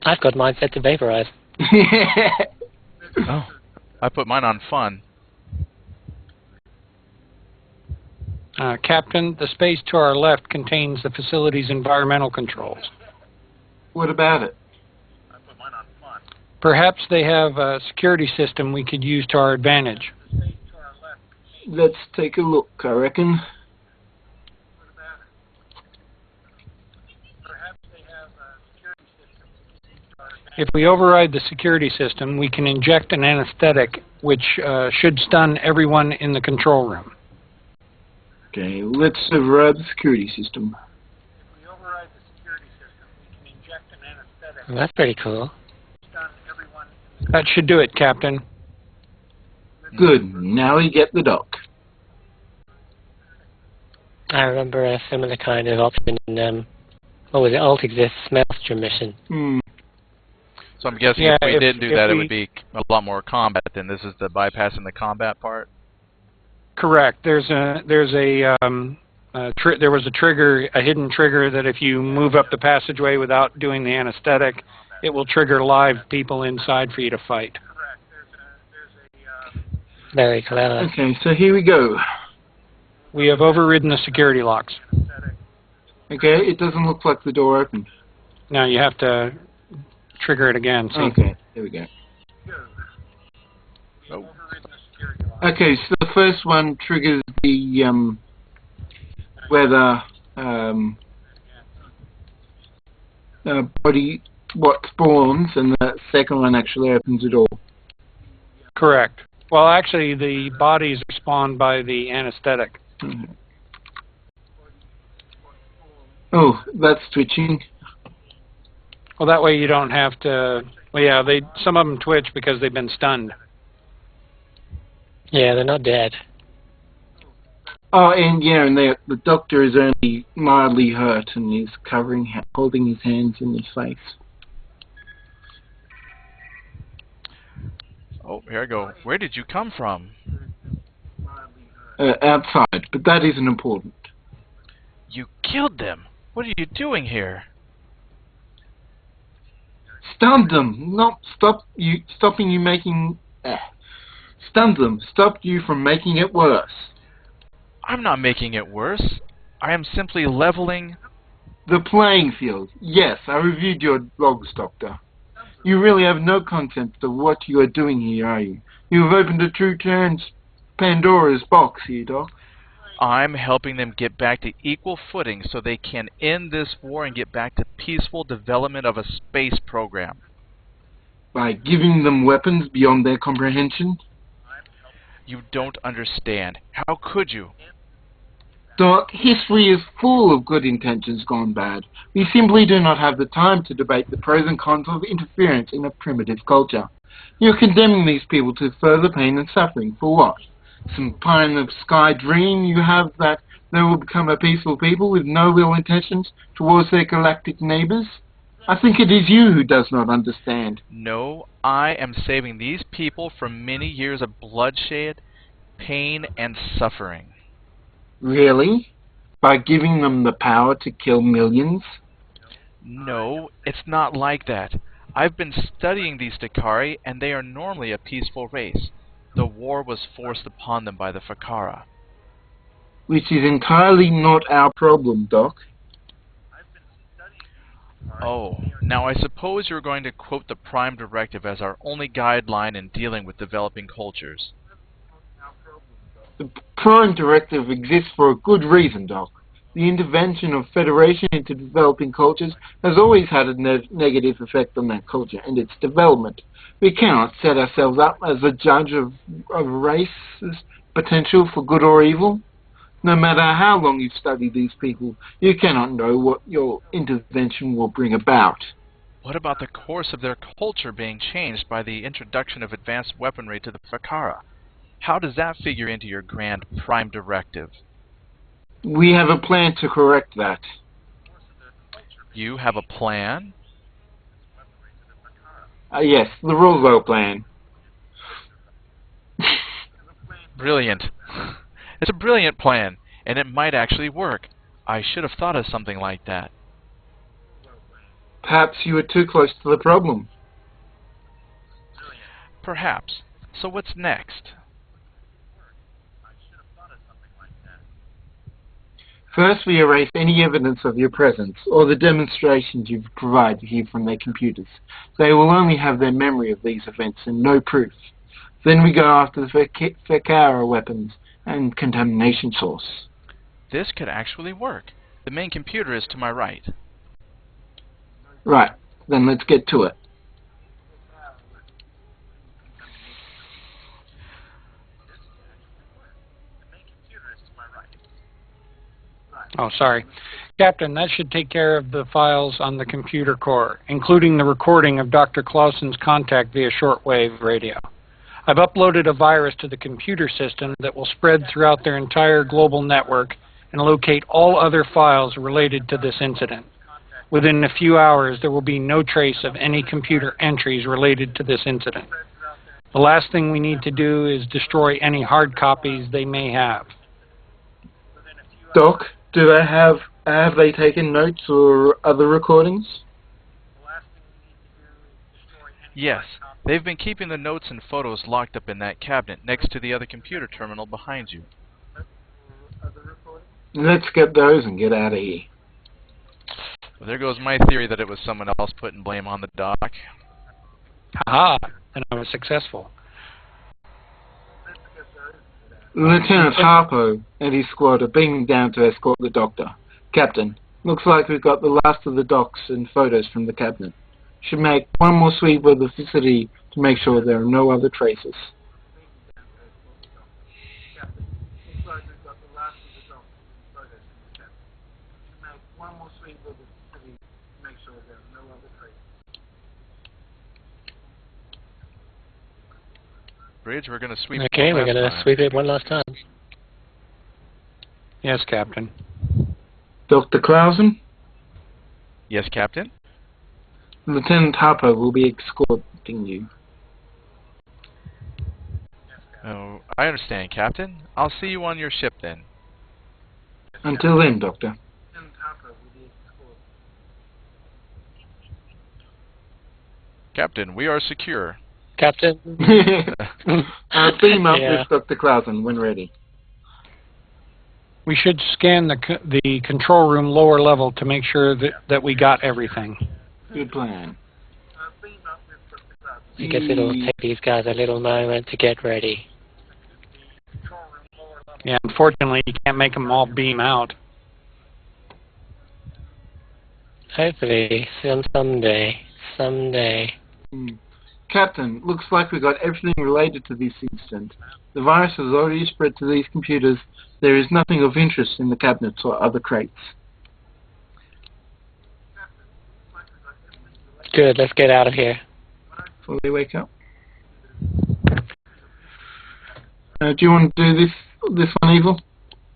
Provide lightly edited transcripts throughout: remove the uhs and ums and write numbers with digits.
I've got mine set to vaporize. Oh, I put mine on fun. Captain, the space to our left contains the facility's environmental controls. What about it? Perhaps they have a security system we could use to our advantage. Let's take a look, I reckon. If we override the security system, we can inject an anesthetic which should stun everyone in the control room. Okay, let's override the security system. If we override the security system, we can inject an anesthetic. Well, that's pretty cool. That should do it, Captain. Good. Now we get the dock. I remember a similar kind of option in, what was it, Alt Exists Maelstrom Mission. So I'm guessing if we didn't do that, it would be a lot more combat than this is the bypassing the combat part? Correct. There was a trigger, a hidden trigger that if you move up the passageway without doing the anesthetic, it will trigger live people inside for you to fight. Very clever. Okay, so here we go. We have overridden the security locks. Okay, it doesn't look like the door opened. Now you have to trigger it again. See? Okay, here we go. Oh. Okay, so the first one triggers the whether body what spawns, and the second one actually opens the door. Correct. Well, actually, the bodies are spawned by the anesthetic. Oh, that's twitching. Well, that way you don't have to. Well, yeah, some of them twitch because they've been stunned. Yeah, they're not dead. Oh, and yeah, and the doctor is only mildly hurt, and he's holding his hands in his face. Oh, here I go. Where did you come from? Outside, but that isn't important. You killed them. What are you doing here? Stunned them. Stopping you making. Stunned them. Stopped you from making it worse. I'm not making it worse. I am simply leveling the playing field. Yes, I reviewed your logs, Doctor. You really have no concept of what you are doing here, are you? You have opened a true Pandora's box here, Doc. I'm helping them get back to equal footing so they can end this war and get back to peaceful development of a space program. By giving them weapons beyond their comprehension? You don't understand. How could you? Doc, history is full of good intentions gone bad. We simply do not have the time to debate the pros and cons of interference in a primitive culture. You're condemning these people to further pain and suffering. For what? Some pie-in-the-sky dream you have that they will become a peaceful people with no ill intentions towards their galactic neighbors? I think it is you who does not understand. No, I am saving these people from many years of bloodshed, pain, and suffering. Really? By giving them the power to kill millions? No, it's not like that. I've been studying these Dakari, and they are normally a peaceful race. The war was forced upon them by the Fakara. Which is entirely not our problem, Doc. Oh, now I suppose you're going to quote the Prime Directive as our only guideline in dealing with developing cultures. The Prime Directive exists for a good reason, Doc. The intervention of Federation into developing cultures has always had a negative effect on that culture and its development. We cannot set ourselves up as a judge of a race's potential for good or evil. No matter how long you've studied these people, you cannot know what your intervention will bring about. What about the course of their culture being changed by the introduction of advanced weaponry to the Fakara? How does that figure into your grand Prime Directive? We have a plan to correct that. You have a plan? Yes, the Roosevelt plan. Brilliant. It's a brilliant plan, and it might actually work. I should have thought of something like that. Perhaps you were too close to the problem. Perhaps. So what's next? First, we erase any evidence of your presence or the demonstrations you've provided here from their computers. They will only have their memory of these events and no proof. Then we go after the Fakara weapons and contamination source. This could actually work. The main computer is to my right. Right, then let's get to it. Oh, sorry. Captain, that should take care of the files on the computer core, including the recording of Dr. Clausen's contact via shortwave radio. I've uploaded a virus to the computer system that will spread throughout their entire global network and locate all other files related to this incident. Within a few hours, there will be no trace of any computer entries related to this incident. The last thing we need to do is destroy any hard copies they may have. Doc, have they taken notes or other recordings? Yes, they've been keeping the notes and photos locked up in that cabinet next to the other computer terminal behind you. Let's get those and get out of here. Well, there goes my theory that it was someone else putting blame on the doc. Haha, and I was successful. Lieutenant Harpo and his squad are beaming down to escort the doctor. Captain, looks like we've got the last of the docs and photos from the cabinet. Should make one more sweep of the facility to make sure there are no other traces. Bridge, we're going to sweep Okay, we're going to sweep it one last time. Yes, Captain. Dr. Clausen? Yes, Captain? Lieutenant Harpo will be escorting you. Oh, I understand, Captain. I'll see you on your ship then. Until then, Doctor. Captain, we are secure. Captain? I'll beam up Yeah. with Dr. Clausen when ready. We should scan the control room lower level to make sure that we got everything. Good plan. I guess it'll take these guys a little moment to get ready. Yeah, unfortunately, you can't make them all beam out. Hopefully, someday. Captain, looks like we got everything related to this incident. The virus has already spread to these computers. There is nothing of interest in the cabinets or other crates. Good, let's get out of here. Before they wake up. Do you want to do this one, Evil?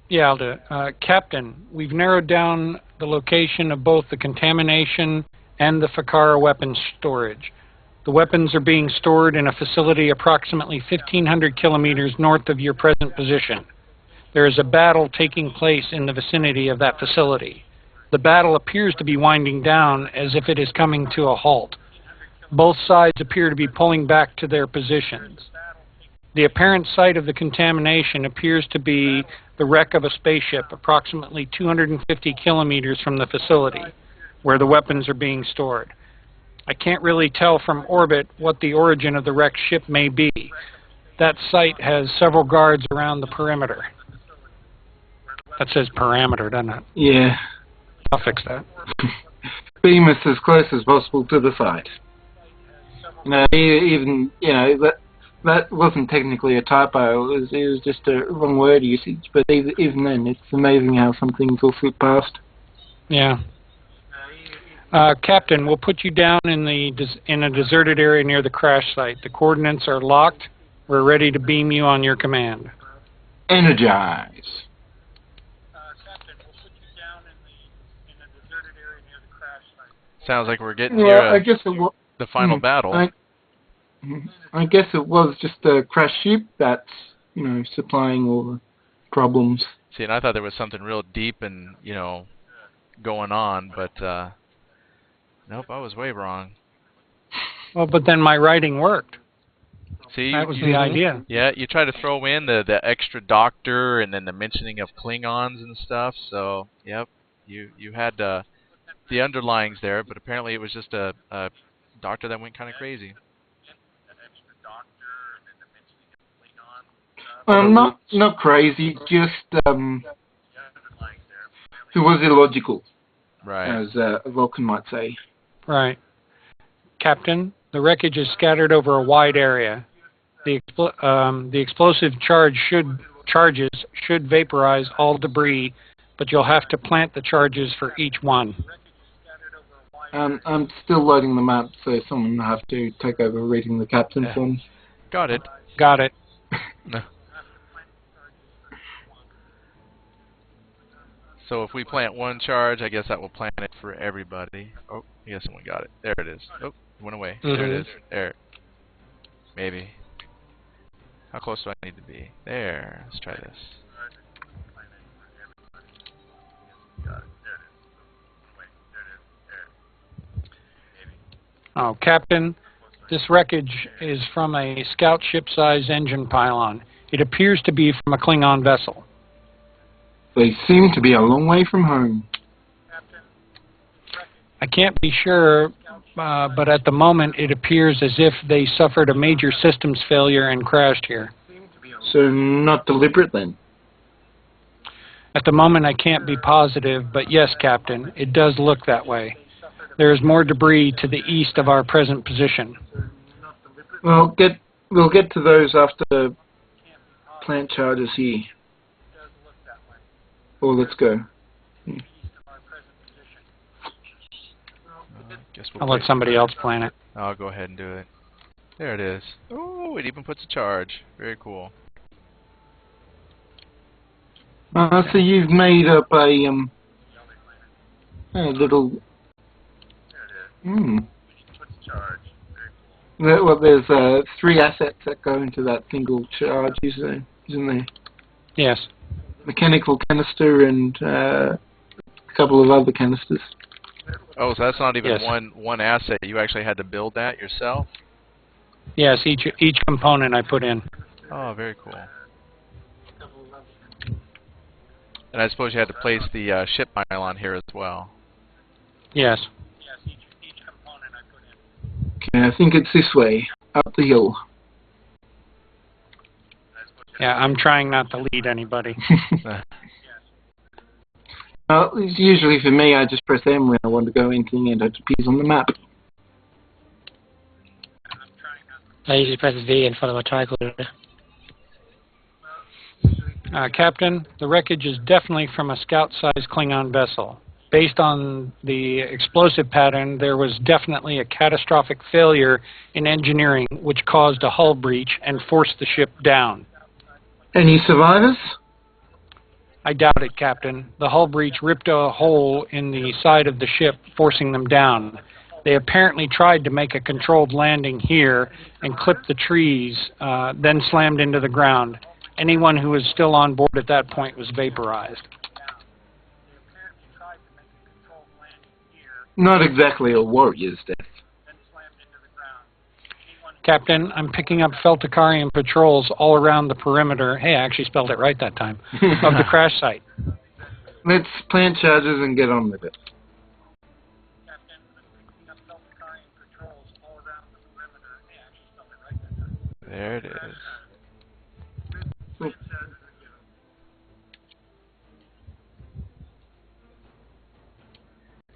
Yeah, I'll do it. Captain, we've narrowed down the location of both the contamination and the Fakara weapons storage. The weapons are being stored in a facility approximately 1,500 kilometers north of your present position. There is a battle taking place in the vicinity of that facility. The battle appears to be winding down as if it is coming to a halt. Both sides appear to be pulling back to their positions. The apparent site of the contamination appears to be the wreck of a spaceship approximately 250 kilometers from the facility, where the weapons are being stored. I can't really tell from orbit what the origin of the wrecked ship may be. That site has several guards around the perimeter. That says parameter, doesn't it? Yeah. I'll fix that. Beam us as close as possible to the site. Even that wasn't technically a typo. It was just a wrong word usage. But even then, it's amazing how some things will slip past. Yeah. Captain, we'll put you down in a deserted area near the crash site. The coordinates are locked. We're ready to beam you on your command. Energize. Captain, we'll put you down in a deserted area near the crash site. Sounds like we're getting Well, near I guess it the final battle. I guess it was just a crash ship that's, supplying all the problems. See, and I thought there was something real deep and, going on, but Nope, I was way wrong. Well, but then my writing worked. See, That was the idea. Yeah, you try to throw in the extra doctor and then the mentioning of Klingons and stuff. So, yep, you had the underlyings there, but apparently it was just a doctor that went kind of crazy. Not crazy, just who was illogical, Right. as a Vulcan might say. Right. Captain, the wreckage is scattered over a wide area. The explosive charges should vaporize all debris, but you'll have to plant the charges for each one. I'm still loading the map, so someone will have to take over reading the captain for me. Got it. Got it. So if we plant one charge, I guess that will plant it for everybody. Oh, I guess someone got it. There it is. Oh, it went away. There it is. There. Maybe. How close do I need to be? There. Let's try this. Oh, Captain, this wreckage is from a scout ship-sized engine pylon. It appears to be from a Klingon vessel. They seem to be a long way from home. I can't be sure, but at the moment it appears as if they suffered a major systems failure and crashed here. So not deliberate then? At the moment I can't be positive, but yes, Captain, it does look that way. There is more debris to the east of our present position. Well, we'll get to those after plant charges here. Oh, let's go. I'll let somebody else plant it. I'll go ahead and do it. There it is. Oh, it even puts a charge. Very cool. So you've made up a little. Well, there's 3 assets that go into that single charge, isn't there? Yes. Mechanical canister and a couple of other canisters. Oh, so that's not even Yes. one asset. You actually had to build that yourself? Yes, each component I put in. Oh, very cool. And I suppose you had to place the ship pylon here as well. Yes. Okay, I think it's this way, up the hill. Yeah, I'm trying not to lead anybody. Usually for me, I just press M when I want to go anything and it appears on the map. I usually press V and follow my tricorder. Captain, the wreckage is definitely from a scout-sized Klingon vessel. Based on the explosive pattern, there was definitely a catastrophic failure in engineering which caused a hull breach and forced the ship down. Any survivors? I doubt it, Captain. The hull breach ripped a hole in the side of the ship, forcing them down. They apparently tried to make a controlled landing here and clipped the trees, then slammed into the ground. Anyone who was still on board at that point was vaporized. Not exactly a warrior's death. Captain, I'm picking up Felticarian patrols all around the perimeter. Hey, I actually spelled it right that time. Of the crash site. Let's plant charges and get on with it. There it is.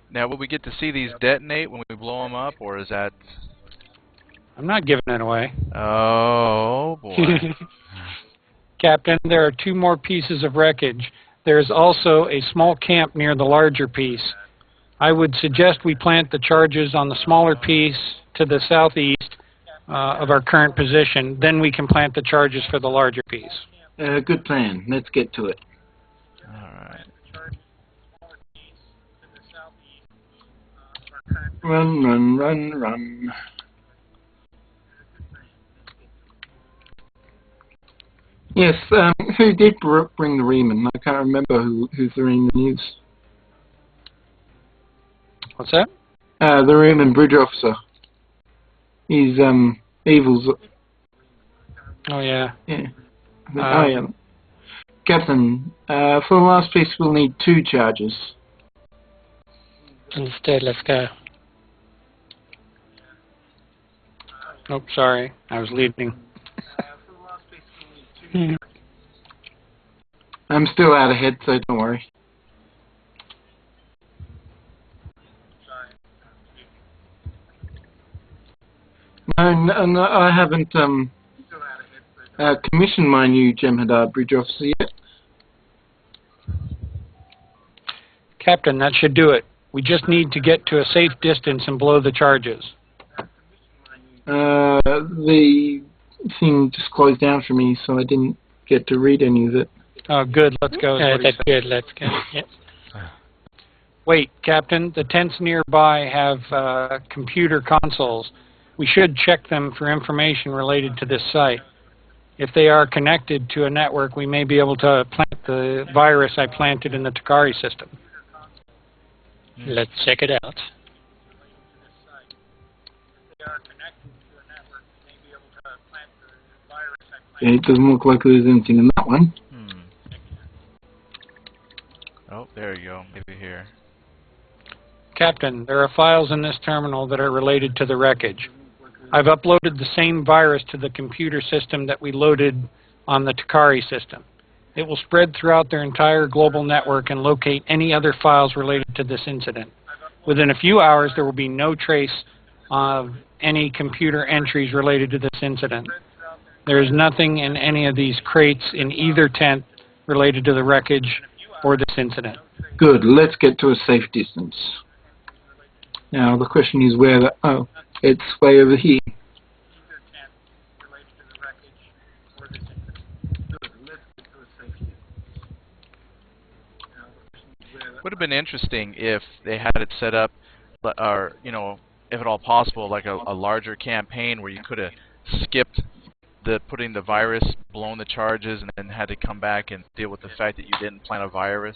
Now, will we get to see these detonate when we blow them up, or is that... I'm not giving it away. Oh, boy. Captain, there are 2 more pieces of wreckage. There is also a small camp near the larger piece. I would suggest we plant the charges on the smaller piece to the southeast of our current position. Then we can plant the charges for the larger piece. Good plan. Let's get to it. All right. Run, run, run, run. Yes, who did bring the Riemann? I can't remember who the Riemann is. What's that? The Roman bridge officer. He's Evil's. Oh, yeah. Yeah. Oh, yeah. Captain, for the last piece, we'll need 2 charges. Understood, let's go. Oh, sorry. I was leading. I'm still out ahead, so don't worry. No, I haven't commissioned my new Jem'Hadar bridge officer yet. Captain, that should do it. We just need to get to a safe distance and blow the charges. The thing just closed down for me, so I didn't get to read any of it. Oh, good. Let's go. That's good, let's go. Yep. Wait, Captain, the tents nearby have computer consoles. We should check them for information related to this site. If they are connected to a network, we may be able to plant the virus I planted in the Takari system. Let's check it out. Yeah, it doesn't look like there's anything in that one. Oh, there you go. Maybe here. Captain, there are files in this terminal that are related to the wreckage. I've uploaded the same virus to the computer system that we loaded on the Takari system. It will spread throughout their entire global network and locate any other files related to this incident. Within a few hours, there will be no trace of any computer entries related to this incident. There is nothing in any of these crates in either tent related to the wreckage or this incident. Good, let's get to a safe distance. Now, the question is where the... Oh, it's way over here. Would have been interesting if they had it set up, or, you know, if at all possible, like a larger campaign where you could have skipped putting the virus, blown the charges, and then had to come back and deal with the fact that you didn't plant a virus.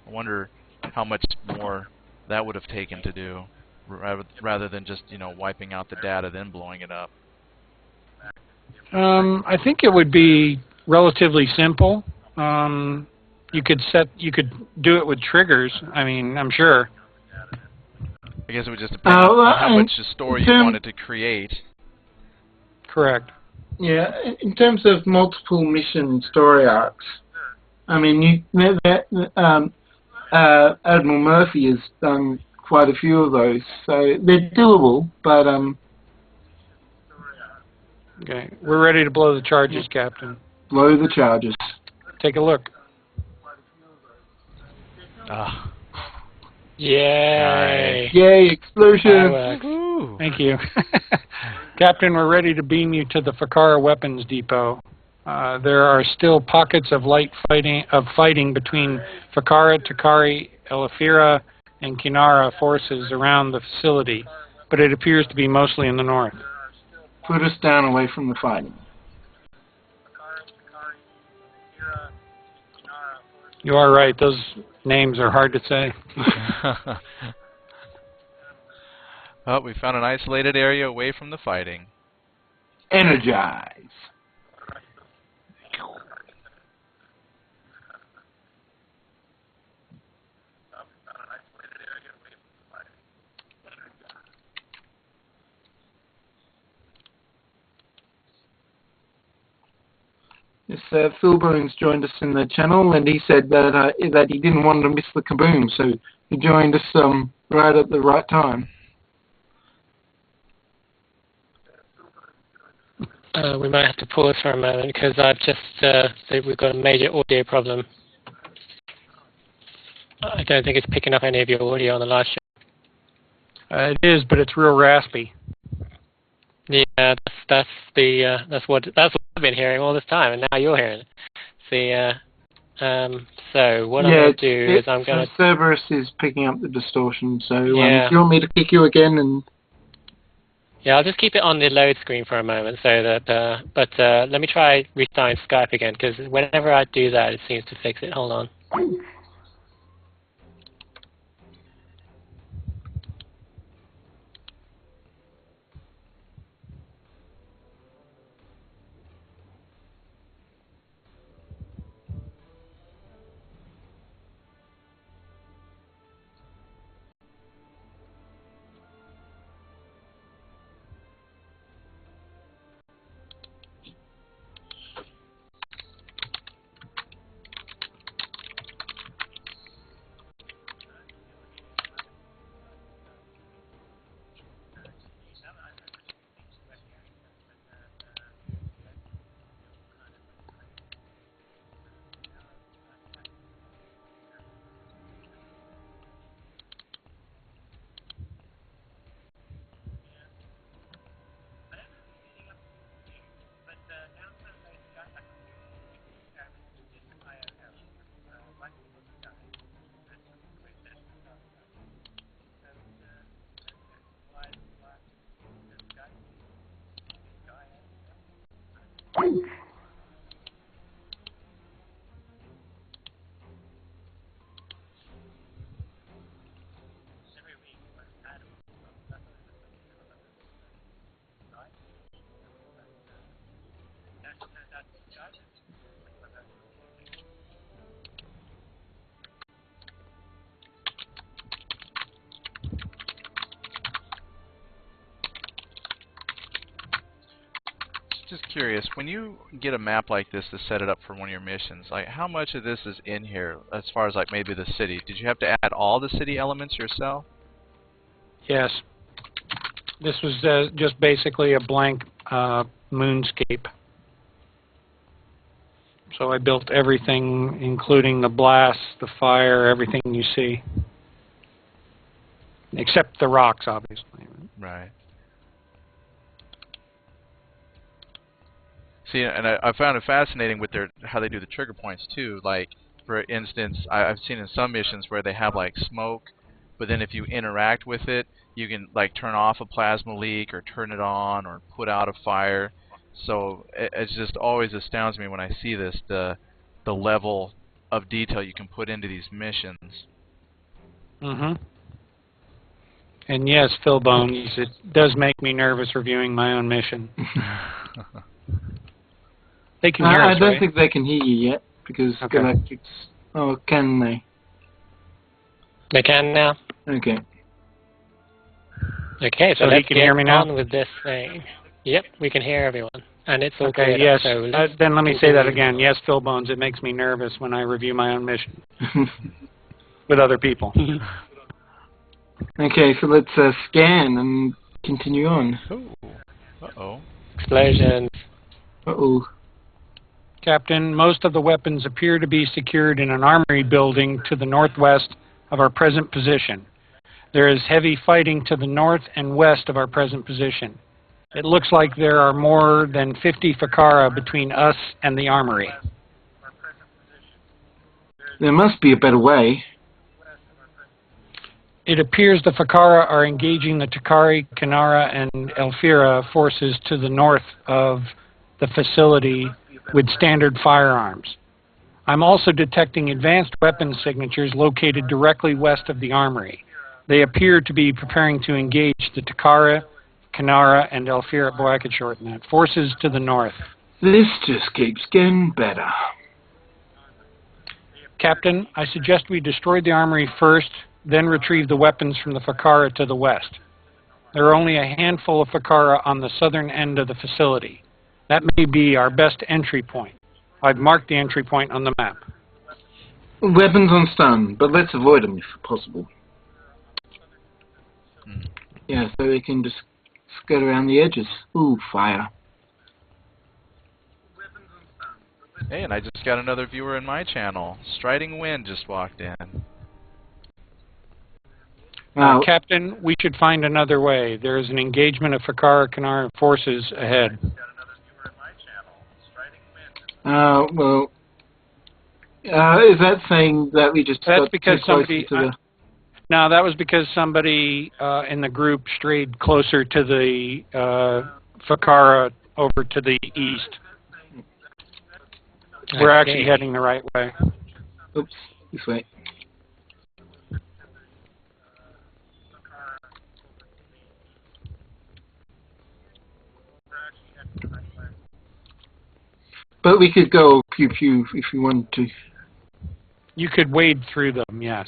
I wonder how much more that would have taken to do, rather than just, you know, wiping out the data then blowing it up. I think it would be relatively simple. You could do it with triggers. I mean, I'm sure. I guess it would just depend on how much story you wanted to create. Correct. Yeah, in terms of multiple mission story arcs, I mean, Admiral Murphy has done quite a few of those, so they're doable, but Okay, we're ready to blow the charges, Captain. Blow the charges. Take a look. Ah. Yay! Yay, explosion! Thank you. Captain, we're ready to beam you to the Fakara Weapons Depot. There are still pockets of light fighting between Fakara, Takari, Elefira, and Kinara forces around the facility, but it appears to be mostly in the north. Put us down away from the fighting. You are right, those names are hard to say. Oh, we found an isolated area away from the fighting. Energize. Yes, Phil Bones joined us in the channel, and he said that that he didn't want to miss the kaboom, so he joined us right at the right time. We might have to pause for a moment because I've just said we've got a major audio problem. I don't think it's picking up any of your audio on the live show. It is, but it's real raspy. Yeah, that's what I've been hearing all this time, and now you're hearing it. See, so what I'm going to do is I'm going to... Cerberus is picking up the distortion, so yeah. do you want me to kick you again? And yeah, I'll just keep it on the load screen for a moment, so that. But let me try restarting Skype again, because whenever I do that, it seems to fix it. Hold on. Just curious, when you get a map like this to set it up for one of your missions, like how much of this is in here as far as like maybe the city? Did you have to add all the city elements yourself? Yes. This was just basically a blank moonscape. So I built everything, including the blast, the fire, everything you see. Except the rocks, obviously. Right. See, and I found it fascinating with how they do the trigger points too. Like, for instance, I've seen in some missions where they have like smoke, but then if you interact with it, you can like turn off a plasma leak or turn it on or put out a fire. So it just always astounds me when I see this, the level of detail you can put into these missions. Mm-hmm. And yes, Phil Bones, it does make me nervous reviewing my own mission. They can hear us, I don't right? think they can hear you yet, because Okay. Galactic's... Oh, can they? They can now? Okay. Okay, so So let's he can get hear me now? on with this thing. Yep, we can hear everyone. And it's all Okay, cleared yes. up, so let's Then let me say that continue. again. Yes, Phil Bones, it makes me nervous when I review my own mission with other people. Okay, so let's scan and continue on. Ooh. Uh-oh. Explosions. Uh-oh. Captain, most of the weapons appear to be secured in an armory building to the northwest of our present position. There is heavy fighting to the north and west of our present position. It looks like there are more than 50 Fakara between us and the armory. There must be a better way. It appears the Fakara are engaging the Takari, Kanara, and Elfira forces to the north of the facility with standard firearms. I'm also detecting advanced weapon signatures located directly west of the armory. They appear to be preparing to engage the Takara, Kanara, and Elfira, boy, I could shorten that, forces to the north. This just keeps getting better. Captain, I suggest we destroy the armory first, then retrieve the weapons from the Fakara to the west. There are only a handful of Fakara on the southern end of the facility. That may be our best entry point. I've marked the entry point on the map. Weapons on stun, but let's avoid them if possible. Yeah, so we can just skirt around the edges. Ooh, fire. Hey, and I just got another viewer in my channel. Striding Wind just walked in. Captain, we should find another way. There is an engagement of Fakara Kanara forces ahead. Well, is that saying that we just That's got because too close somebody... to the... No, that was because somebody in the group strayed closer to the Fakara over to the east. We're actually heading the right way. Oops, this way. But we could go pew-pew if we wanted to. You could wade through them, yes.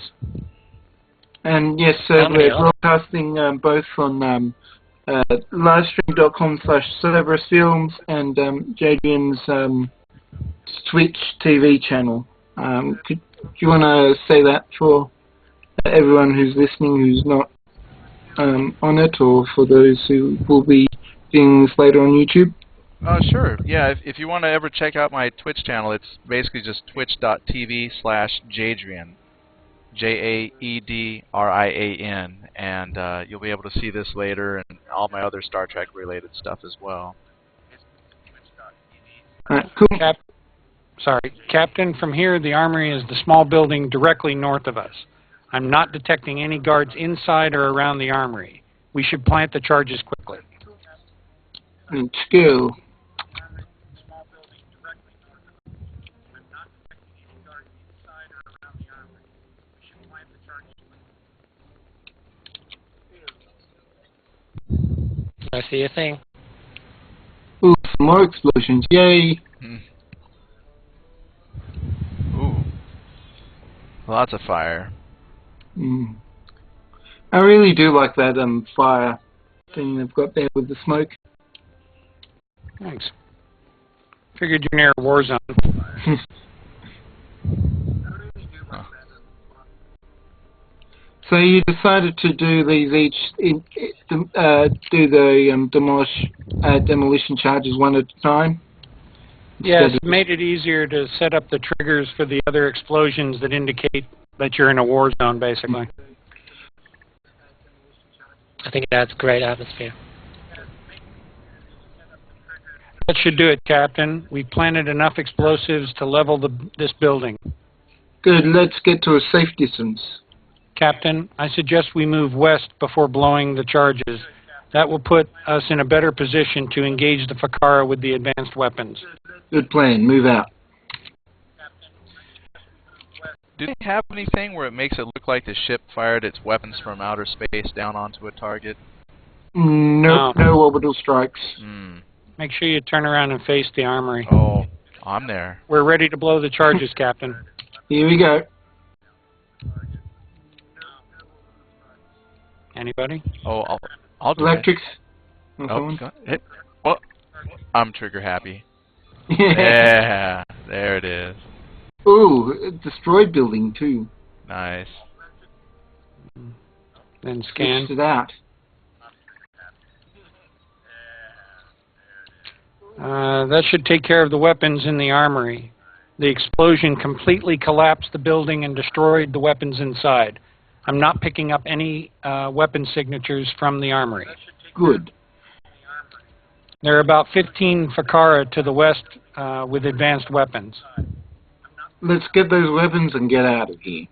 And yes, we're broadcasting both on livestream.com/CerberusFilms and Jadrian's Twitch TV channel. Do you want to say that for everyone who's listening who's not on it, or for those who will be seeing this later on YouTube? Oh, sure. Yeah, if you want to ever check out my Twitch channel, it's basically just twitch.tv/Jadrian. Jaedrian, and you'll be able to see this later and all my other Star Trek related stuff as well. Cool. Captain, from here the armory is the small building directly north of us. I'm not detecting any guards inside or around the armory. We should plant the charges quickly. Let's go. I see a thing. Ooh, some more explosions. Yay! Ooh. Lots of fire. I really do like that fire thing they've got there with the smoke. Thanks. Figured you're near a war zone. So you decided to do these do the demolition charges one at a time? Yes, it made it easier to set up the triggers for the other explosions that indicate that you're in a war zone, basically. I think it adds great atmosphere. That should do it, Captain. We've planted enough explosives to level this building. Good, let's get to a safe distance. Captain, I suggest we move west before blowing the charges. That will put us in a better position to engage the Fakara with the advanced weapons. Good plan. Move out. Do they have anything where it makes it look like the ship fired its weapons from outer space down onto a target? Nope, no orbital strikes. Make sure you turn around and face the armory. Oh, I'm there. We're ready to blow the charges, Captain. Here we go. Anybody? Oh, I'll do Electrics. it. Oh, hit. Well, I'm trigger happy. Yeah, there it is. Ooh, a destroyed building too. Nice. Then scan. Switched it out. That should take care of the weapons in the armory. The explosion completely collapsed the building and destroyed the weapons inside. I'm not picking up any weapon signatures from the armory. Good. There are about 15 Fakara to the west with advanced weapons. Let's get those weapons and get out of here.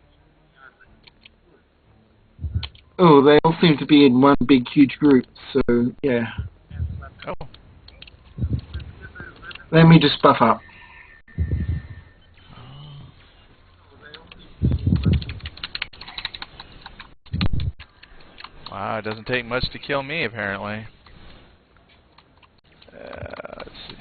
Oh, they all seem to be in one big, huge group, so, yeah. Oh. Let me just buff up. Wow, it doesn't take much to kill me, apparently. Let's see.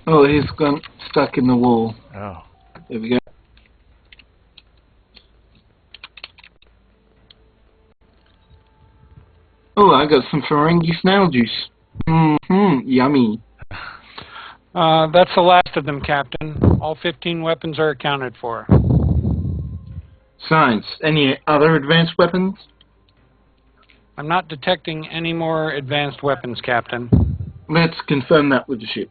Oh, he's gone stuck in the wall. Oh. There we go. Oh, I got some Ferengi snail juice. Yummy. That's the last of them, Captain. All 15 weapons are accounted for. Science. Any other advanced weapons? I'm not detecting any more advanced weapons, Captain. Let's confirm that with the ship.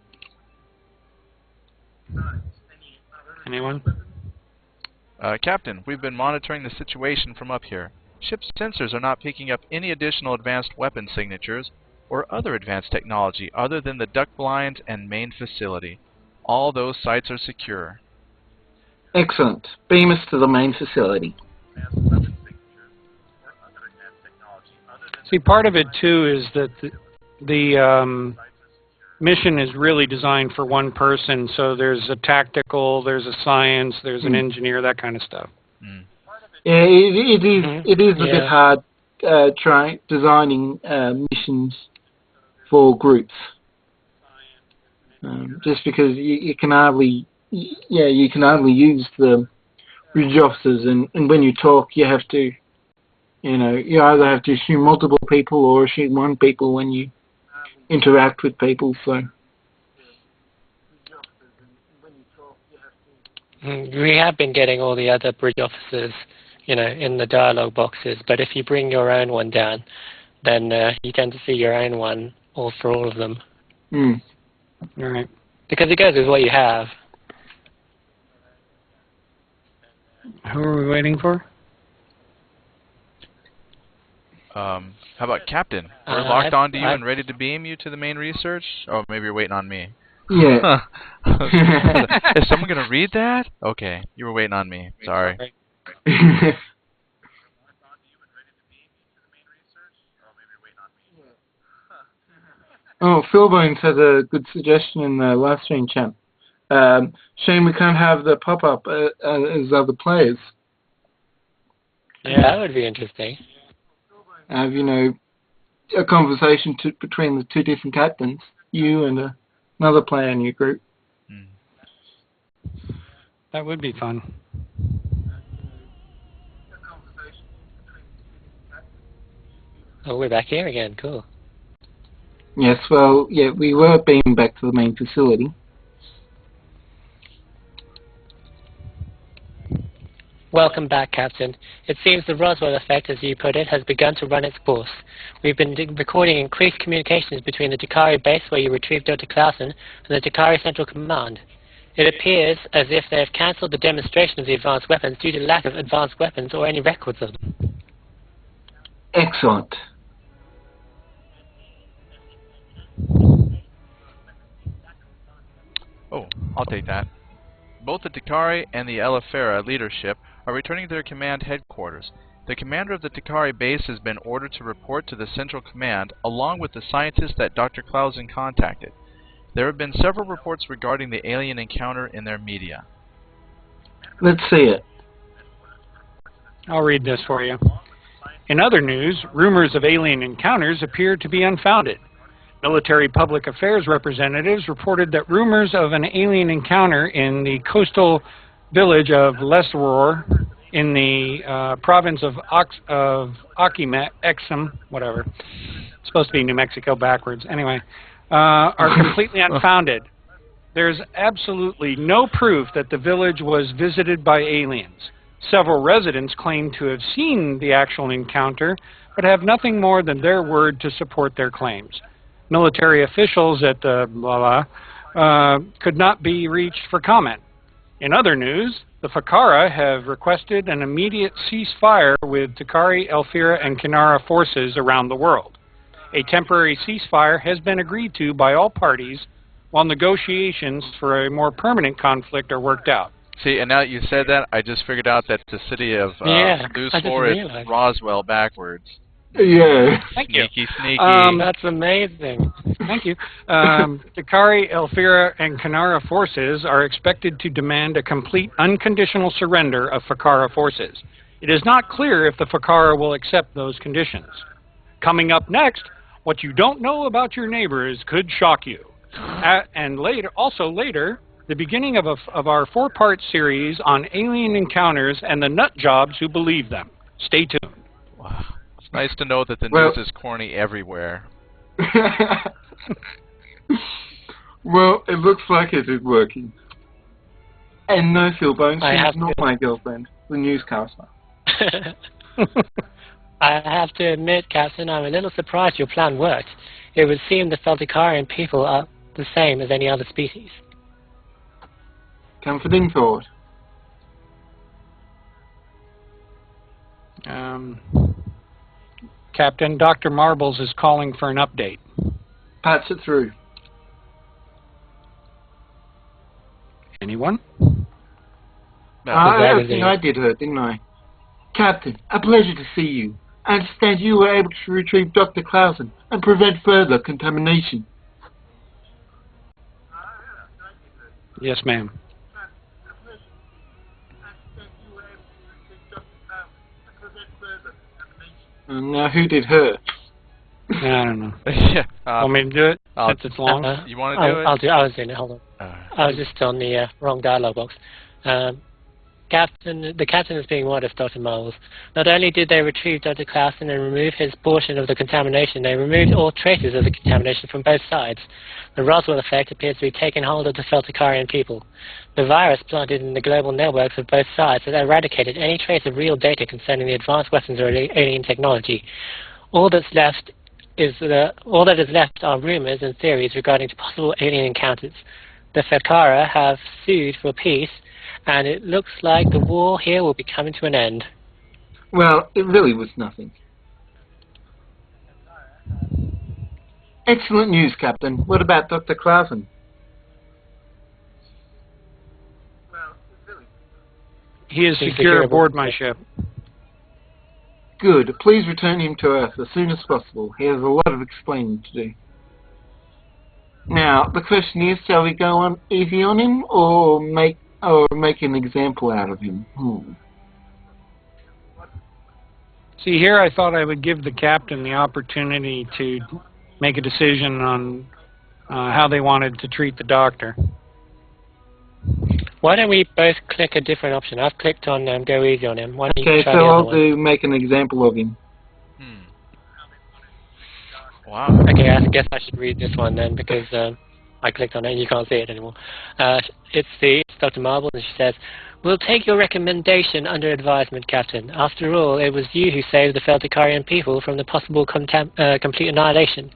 Anyone? Captain, we've been monitoring the situation from up here. Ship's sensors are not picking up any additional advanced weapon signatures or other advanced technology other than the duct blinds and main facility. All those sites are secure. Excellent. Beam us to the main facility. See, part of it, too, is that the mission is really designed for one person, so there's a tactical, there's a science, there's an engineer, that kind of stuff. Yeah, it is a bit hard designing missions for groups. Just because you can hardly use the bridge officers, and when you talk, you have to, you either have to assume multiple people or assume one people when you interact with people. So we have been getting all the other bridge officers, in the dialogue boxes. But if you bring your own one down, then you tend to see your own one for all of them. All right. Because it goes with what you have. Who are we waiting for? How about Captain? We're locked onto you and ready to beam you to the main research? Oh, maybe you're waiting on me. Yeah. Is someone going to read that? Okay, you were waiting on me. Sorry. Oh, Philbones has a good suggestion in the live stream chat. Shame we can't have the pop-up as other players. Yeah, that would be interesting. Have, you know, a conversation between the two different captains, you and another player in your group. That would be fun. Oh, we're back here again. Cool. Yes, well, yeah, we were beamed back to the main facility. Welcome back, Captain. It seems the Roswell effect, as you put it, has begun to run its course. We've been recording increased communications between the Takari base, where you retrieved Dr. Clausen, and the Takari Central Command. It appears as if they have cancelled the demonstration of the advanced weapons due to lack of advanced weapons or any records of them. Excellent. Oh, I'll take that. Both the Takari and the Elefera leadership are returning to their command headquarters. The commander of the Takari base has been ordered to report to the Central Command, along with the scientists that Dr. Clausen contacted. There have been several reports regarding the alien encounter in their media. Let's see it. I'll read this for you. In other news, rumors of alien encounters appear to be unfounded. Military public affairs representatives reported that rumors of an alien encounter in the coastal village of Lesror in the province of Exum, whatever. It's supposed to be New Mexico backwards. Anyway, are completely unfounded. There's absolutely no proof that the village was visited by aliens. Several residents claim to have seen the actual encounter, but have nothing more than their word to support their claims. Military officials at the could not be reached for comment. In other news, the Fakara have requested an immediate ceasefire with Takari, Elfira, and Kinara forces around the world. A temporary ceasefire has been agreed to by all parties, while negotiations for a more permanent conflict are worked out. See, and now that you said that, I just figured out that the city of Lusfor is Roswell backwards. Yeah. Thank you. Sneaky. That's amazing. Thank you. Takari, Elfira, and Kinara forces are expected to demand a complete unconditional surrender of Fakara forces. It is not clear if the Fakara will accept those conditions. Coming up next, what you don't know about your neighbors could shock you. And later, the beginning of our 4-part series on alien encounters and the nut jobs who believe them. Stay tuned. Wow. It's nice to know that the news is corny everywhere. Well, it looks like it is working. And no, Philbones, she's not my girlfriend, the newscaster. I have to admit, Captain, I'm a little surprised your plan worked. It would seem the Felticarian people are the same as any other species. Comforting thought. Captain, Dr. Marbles is calling for an update. Patch it through. Anyone? I think I did her, didn't I? Captain, a pleasure to see you. I understand you were able to retrieve Dr. Clausen and prevent further contamination. Yes, ma'am. Now, who did her? I don't know. Yeah. Want me to do it since it's long? You want to do it? I was doing it. Hold on. I was just on the wrong dialogue box. The captain is being modest, Dr. Marbles. Not only did they retrieve Dr. Clausen and remove his portion of the contamination, they removed all traces of the contamination from both sides. The Roswell effect appears to be taking hold of the Felticarian people. The virus planted in the global networks of both sides has eradicated any trace of real data concerning the advanced weapons or alien technology. All that is left are rumors and theories regarding possible alien encounters. The Fakara have sued for peace, and it looks like the war here will be coming to an end. Well, it really was nothing. Excellent news, Captain. What about Dr. Clausen? He is secure aboard my ship. Good. Please return him to Earth as soon as possible. He has a lot of explaining to do. Now, the question is, shall we go on easy on him or make an example out of him? See, here I thought I would give the captain the opportunity to make a decision on how they wanted to treat the doctor. Why don't we both click a different option? I've clicked on go easy on him. Why don't you Okay, try so the other I'll one? do make an example of him. Wow. Okay, I guess I should read this one then because I clicked on it and you can't see it anymore. It's Dr. Marble, and she says, "We'll take your recommendation under advisement, Captain. After all, it was you who saved the Felticarian people from the possible complete annihilation.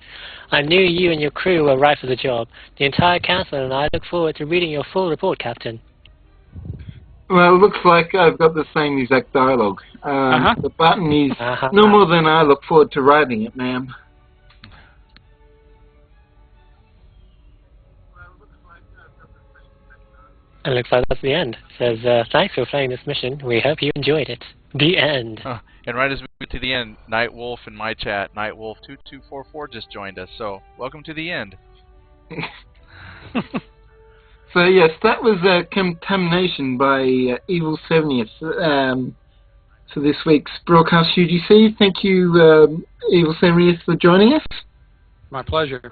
I knew you and your crew were right for the job. The entire council and I look forward to reading your full report, Captain." Well, it looks like I've got the same exact dialogue. The button is no more than I look forward to writing it, ma'am. And it looks like that's the end. It says, "Thanks for playing this mission. We hope you enjoyed it." The end. And right as we get to the end, Nightwolf in my chat, Nightwolf2244 just joined us. So, welcome to the end. So yes, that was Contamination by Evil 70th for this week's broadcast UGC. Thank you, Evil 70th, for joining us. My pleasure.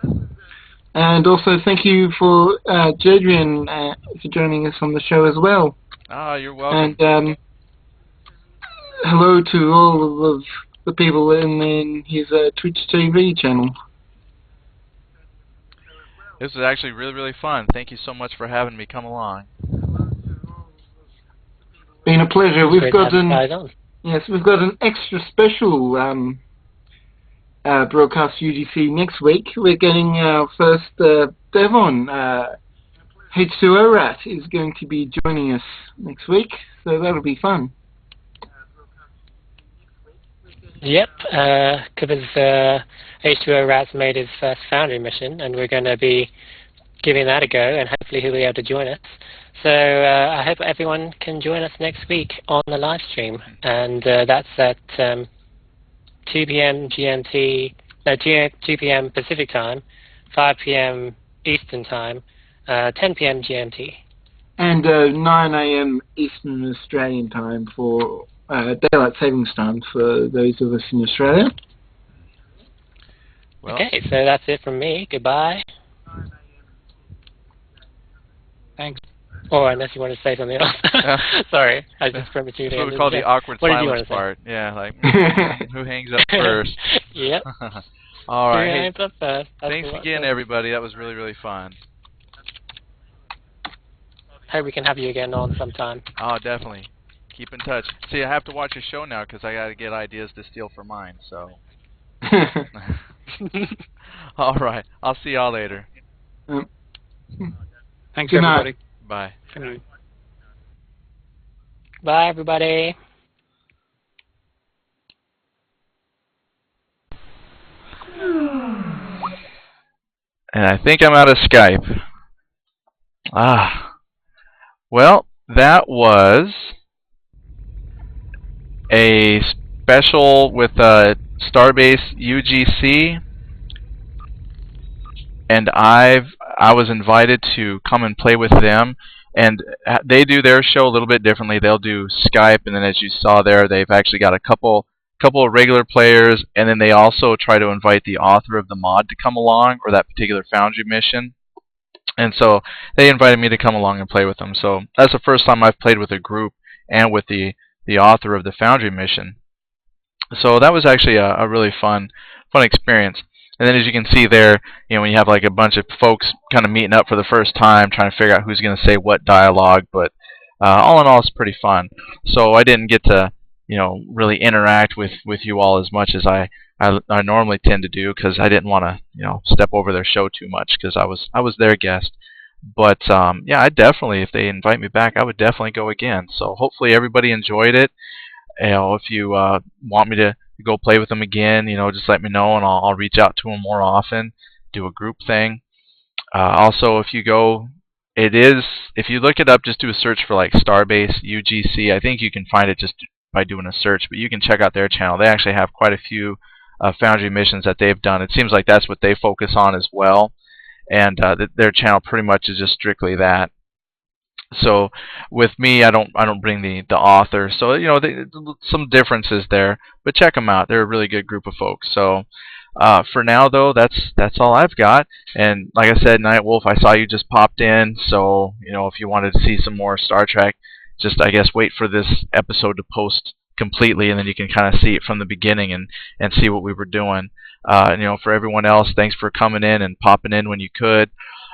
And also thank you for Jedrian for joining us on the show as well. Ah, you're welcome. And hello to all of the people in his Twitch TV channel. This was actually really, really fun. Thank you so much for having me come along. Been a pleasure. We've got an extra special broadcast UGC next week. We're getting our first Devon. H2O Rat is going to be joining us next week, so that'll be fun. Yep, because H2O Rat's made his first Foundry mission, and we're going to be giving that a go, and hopefully he'll be able to join us. So I hope everyone can join us next week on the live stream, and that's at 2 p.m. GMT, no, 2 p.m. Pacific time, 5 p.m. Eastern time, 10 p.m. GMT. And 9 a.m. Eastern Australian time for daylight savings time for those of us in Australia. Well, okay, so that's it from me. Goodbye. Thanks. Or unless you want to say something else. Sorry, I just prematurely. That's what we call the awkward silence part. Yeah, like who hangs up first? Yep. All right. Who hangs up first? Thanks again, everybody. That was really, really fun. Hope we can have you again on sometime. Oh, definitely. Keep in touch. See, I have to watch your show now because I got to get ideas to steal for mine. So. All right. I'll see y'all later. Thanks, Good night. everybody. Bye. Good night. Bye, everybody. And I think I'm out of Skype. Well, that was a special with Starbase UGC, and I was invited to come and play with them. And they do their show a little bit differently. They'll do Skype, and then as you saw there, they've actually got a couple of regular players, and then they also try to invite the author of the mod to come along, or that particular Foundry mission. And so they invited me to come along and play with them. So that's the first time I've played with a group and with the author of the Foundry mission. So that was actually a really fun experience. And then as you can see there, you know, when you have like a bunch of folks kind of meeting up for the first time, trying to figure out who's going to say what dialogue, but all in all, it's pretty fun. So I didn't get to, you know, really interact with you all as much as I normally tend to do, because I didn't want to, you know, step over their show too much, because I was their guest. But yeah, I definitely, if they invite me back, I would definitely go again. So hopefully everybody enjoyed it. You know, if you want me to go play with them again, you know, just let me know, and I'll reach out to them more often. do a group thing. Also, if you go, if you look it up, just do a search for like Starbase UGC. I think you can find it just by doing a search, but you can check out their channel. They actually have quite a few Foundry missions that they've done. It seems like that's what they focus on as well, and their channel pretty much is just strictly that. So with me, I don't bring the author. So some differences there, but check them out. They're a really good group of folks. So for now, though, that's all I've got. And like I said, Nightwolf, I saw you just popped in. So if you wanted to see some more Star Trek, just I guess wait for this episode to post completely, and then you can kind of see it from the beginning and see what we were doing. For everyone else, thanks for coming in and popping in when you could.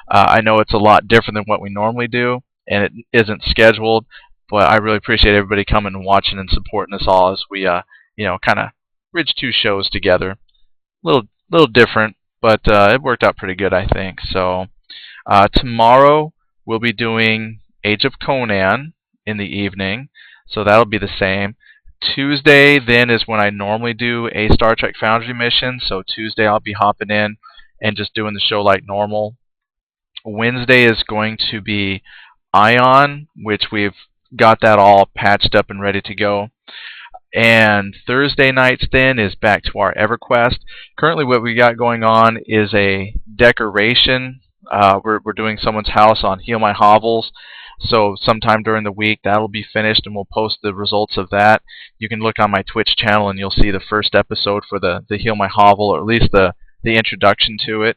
I know it's a lot different than what we normally do, and it isn't scheduled, but I really appreciate everybody coming and watching and supporting us all as we kind of bridge two shows together. Little different, but it worked out pretty good, I think. So tomorrow we'll be doing Age of Conan in the evening, so that'll be the same. Tuesday then is when I normally do a Star Trek Foundry mission, so Tuesday I'll be hopping in and just doing the show like normal. Wednesday is going to be Ion, which we've got that all patched up and ready to go. And Thursday nights then is back to our EverQuest. Currently what we got going on is a decoration. We're doing someone's house on Heal My Hovels. So sometime during the week that'll be finished, and we'll post the results of that. You can look on my Twitch channel and you'll see the first episode for the Heal My Hovel, or at least the introduction to it.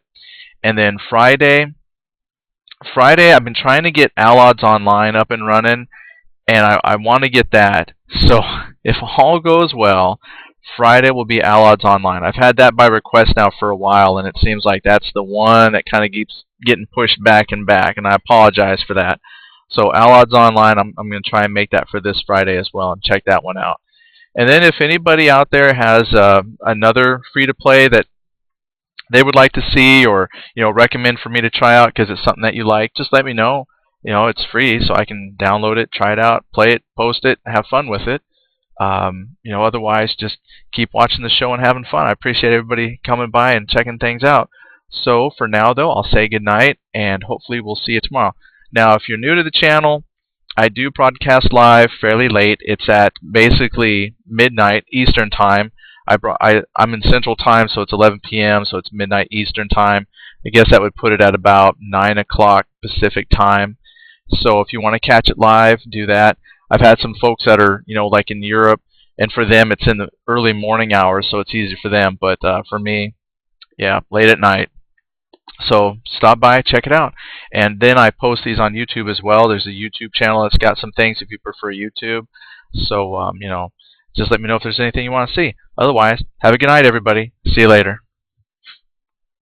And then Friday I've been trying to get Allods Online up and running, and I want to get that. So if all goes well, Friday will be Allods Online. I've had that by request now for a while, and it seems like that's the one that kind of keeps getting pushed back, and I apologize for that. So Allods Online, I'm going to try and make that for this Friday as well, and check that one out. And then if anybody out there has another free-to-play that they would like to see, or recommend for me to try out because it's something that you like, just let me know. It's free, so I can download it, try it out, play it, post it, have fun with it. Otherwise, just keep watching the show and having fun. I appreciate everybody coming by and checking things out. So for now, though, I'll say goodnight, and hopefully we'll see you tomorrow. Now, if you're new to the channel, I do broadcast live fairly late. It's at basically midnight Eastern time. I'm in Central Time, so it's 11 p.m., so it's midnight Eastern Time. I guess that would put it at about 9 o'clock Pacific Time. So if you want to catch it live, do that. I've had some folks that are, like in Europe, and for them it's in the early morning hours, so it's easy for them. But for me, yeah, late at night. So stop by, check it out. And then I post these on YouTube as well. There's a YouTube channel that's got some things if you prefer YouTube. So, just let me know if there's anything you want to see. Otherwise, have a good night, everybody. See you later.